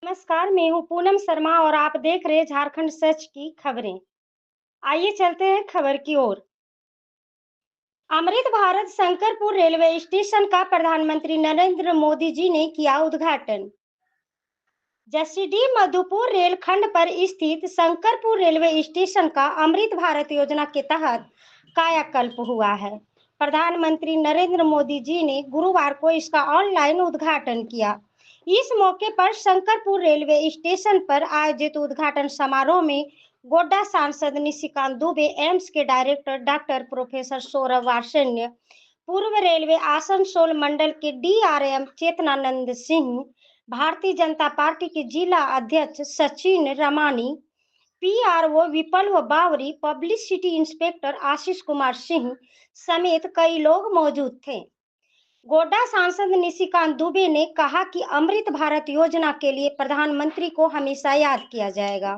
नमस्कार, मैं हूँ पूनम शर्मा और आप देख रहे हैं झारखंड सच की खबरें। आइए चलते हैं खबर की ओर। अमृत भारत शंकरपुर रेलवे स्टेशन का प्रधानमंत्री नरेंद्र मोदी जी ने किया उद्घाटन। जसीडीह मधुपुर रेलखंड पर स्थित शंकरपुर रेलवे स्टेशन का अमृत भारत योजना के तहत कायाकल्प हुआ है। प्रधानमंत्री नरेंद्र मोदी जी ने गुरुवार को इसका ऑनलाइन उद्घाटन किया। इस मौके पर शंकरपुर रेलवे स्टेशन पर आयोजित उद्घाटन समारोह में गोड्डा सांसद निशिकांत दुबे, एम्स के director doctor professor Saurabh Varshney, पूर्व रेलवे आसनसोल मंडल के डीआरएम चेतनानंद सिंह, भारतीय जनता पार्टी के जिला अध्यक्ष सचिन रमानी, पीआरओ विप्लव बावरी, पब्लिसिटी इंस्पेक्टर आशीष कुमार सिंह समेत कई लोग मौजूद थे। गोड्डा सांसद निशिकांत दुबे ने कहा कि अमृत भारत योजना के लिए प्रधानमंत्री को हमेशा याद किया जाएगा।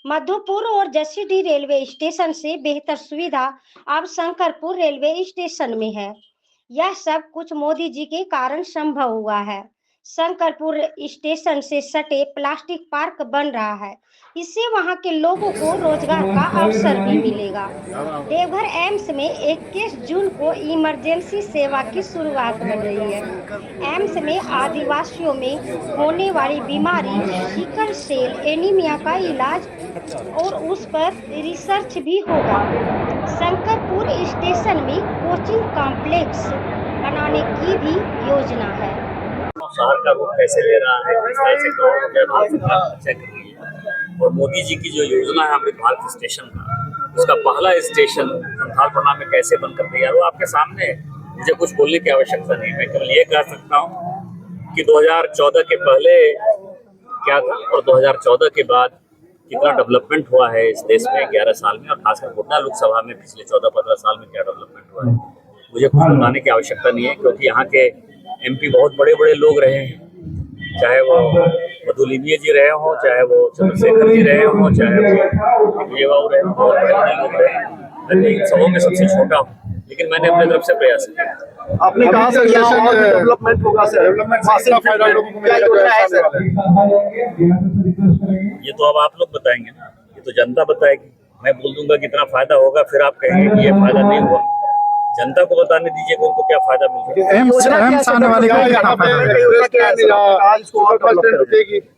मधुपुर और जसीडीह रेलवे स्टेशन से बेहतर सुविधा अब शंकरपुर रेलवे स्टेशन में है। यह सब कुछ मोदी जी के कारण संभव हुआ है। शंकरपुर स्टेशन से सटे प्लास्टिक पार्क बन रहा है, इससे वहां के लोगों को रोजगार का अवसर भी मिलेगा। देवघर एम्स में 21 जून को इमरजेंसी सेवा की शुरुआत हो रही है। एम्स में आदिवासियों में होने वाली बीमारी सिकल सेल एनीमिया का इलाज और उस पर रिसर्च भी होगा। शंकरपुर स्टेशन में कोचिंग कॉम्प्लेक्स बनाने की भी योजना है। शहर का रुख कैसे ले रहा है, किस तरह से भारत सरकार चर्चा कर रही है और मोदी जी की जो योजना है अमृत भारत स्टेशन का, उसका पहला स्टेशन संथालपना में कैसे बनकर तैयार हुआ, आपके सामने है। मुझे कुछ बोलने की आवश्यकता नहीं, मैं केवल ये कह सकता हूँ कि 2014 के पहले क्या था और 2014 के बाद कितना डेवलपमेंट हुआ है इस देश में 11 साल में, और खासकर गोड्डा लोकसभा में पिछले 14-15 साल में क्या डेवलपमेंट हुआ है मुझे कुछ बताने की आवश्यकता नहीं है, क्योंकि यहाँ के एमपी बहुत बड़े बड़े लोग रहे हैं, चाहे वो मधुलिनीय जी रहे हों, चाहे वो चंद्रशेखर जी रहे हों, चाहे वो विजयबाबू रहे हों, बहुत बड़े बड़े लोग रहे हैं। मैं इन सबों में सबसे छोटा हूँ, लेकिन मैंने अपने तरफ से प्रयास किया। आपने कहा सर डेवलपमेंट होगा सर, ये तो अब आप लोग बताएंगे ना, ये तो जनता बताएगी। मैं बोल दूंगा कितना फायदा होगा, फिर आप कहेंगे कि ये फायदा नहीं हुआ। जनता को बताने दीजिए कि उनको क्या फायदा मिलेगा।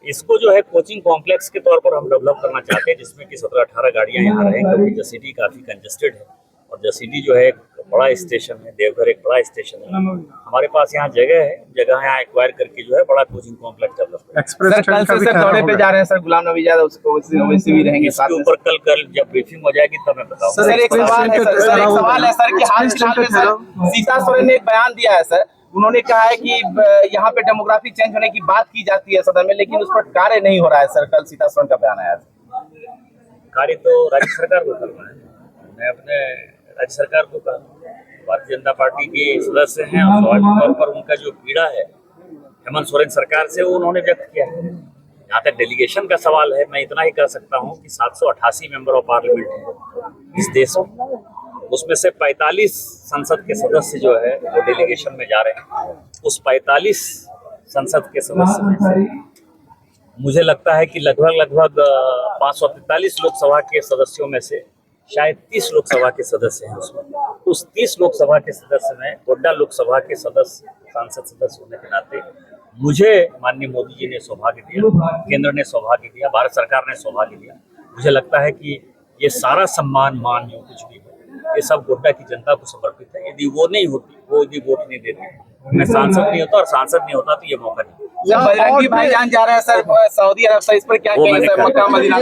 इसको जो है कोचिंग कॉम्प्लेक्स के तौर पर हम डेवलप करना चाहते हैं, जिसमें कि 17-18 गाड़ियां यहाँ रहें, क्योंकि जसीडीह काफी कंजेस्टेड है और जसीडीह जो है एक बड़ा स्टेशन है, देवघर एक बड़ा स्टेशन है। हमारे पास यहाँ जगह है, जगह यहाँ एक्वायर करके जो है बड़ा कोचिंग कॉम्प्लेक्स डेवलप दौरे पे जा रहे हैं सर, गुलाम नबी आजाद उसको वैसे भी रहेंगे। इसके ऊपर कल जब ब्रीफिंग हो जाएगी तब मैं बताऊंगा। सर एक सवाल है सर कि हाल फिलहाल में सर सीता सोरेन ने एक बयान दिया है सर, उन्होंने कहा है कि यहाँ पे डेमोग्राफी चेंज होने की बात की जाती है सदन में, लेकिन उस पर कार्य नहीं हो रहा है सर। कल सीता सोरेन का बयान आया। कार्य तो राज्य सरकार को करना है, मैं अपने राज्य सरकार को कहा, भारतीय जनता पार्टी के सदस्य हैं और स्वाभाविक तौर पर उनका जो पीड़ा है हेमंत सोरेन सरकार से वो उन्होंने व्यक्त किया है। जहाँ तक डेलीगेशन का सवाल है, मैं इतना ही कह सकता हूँ कि 788 मेंबर ऑफ पार्लियामेंट है इस देश में, उसमें से 45 संसद के सदस्य जो है वो डेलीगेशन में जा रहे हैं। उस 45 संसद के सदस्य में से मुझे लगता है कि लगभग 543 लोकसभा के सदस्यों में से शायद 30 लोकसभा के सदस्य हैं उसमें। उस 30 लोकसभा के सदस्य में गोड्डा लोकसभा के सांसद सदस्य होने के नाते मुझे माननीय मोदी जी ने सौभाग्य दिया, केंद्र ने सौभाग्य दिया, भारत सरकार ने सौभाग्य दिया। मुझे लगता है कि ये सारा सम्मान मान जो कुछ भी है ये सब गोड्डा की जनता को समर्पित है। यदि वो नहीं होती, वो यदि वोट नहीं देते, मैं सांसद नहीं होता और सांसद नहीं होता तो ये मौका नहीं। बजरंगी भाईजान जा रहे हैं सर सऊदी अरब से, इस पर क्या कहेंगे सर? Mecca Medina